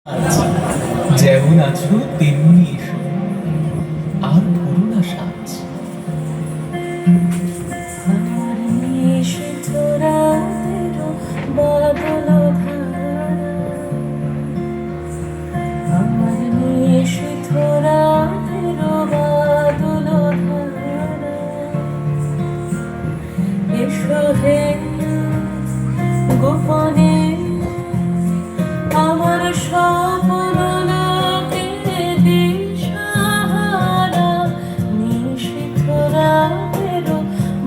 আচ্ছা, যেমন আছো তেমনি এসো, আর করো না সাজ। আমার নিশিথ রাতের বাদল ধারা, আমার নিশিথ রাতের বাদল ধারা, এসো হে গোপনে আমার স্বপ্ন লোকে দিশাহারা, নিশিথ রাতের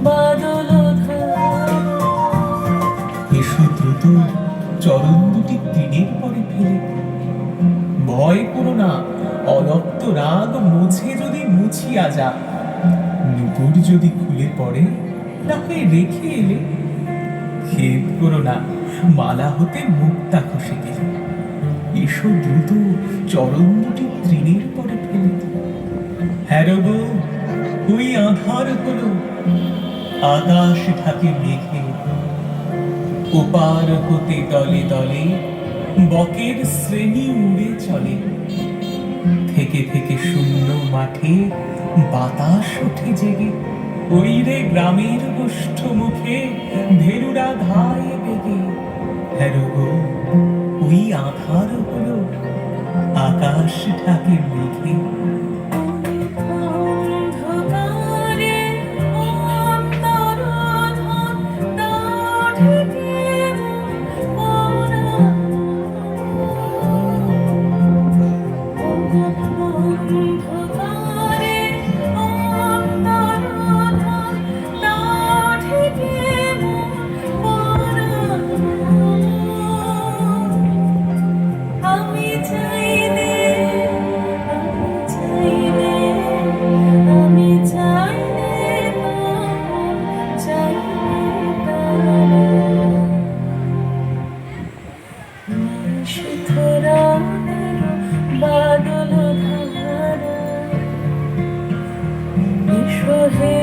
বাদল ধারা। এসো দ্রুত, চরণ দুটি তৃণের পরে ফেলে। ভয় করো না, অলক্ত রাগ মুছে যদি মুছিয়া যা। নুপুর যদি খুলে পড়ে, না হয় রেখে এলে। খেদ করো না, মালা হতে মুক্তা খসে গেলে। এসো দ্রুত, চরণ দুটি তৃণের পরে ফেলে। হ্যারো গো, ওই আধার হলো, আকাশ ঢাকে মেঘে। ওপার হতে দলে দলে বকের শ্রেণী উড়ে চলে। থেকে থেকে শূন্য মাঠে বাতাস ওঠে জেগে। ওই রে গ্রামের গোষ্ঠ মুখে ধেনুরা ধায় বেগে। হ্যারো গো, ওই আধার হলো, আকাশ ঢাকে মেঘে। অন্ধকারে অন্তরোধন দাঢিকে মোরা, অন্ধকারে অন্তরোধন দাঢিকে মোরা। আমি চাইলে, আমি চাইলে তারা নিশিথ রাতের বাদল ধারা, এসো হে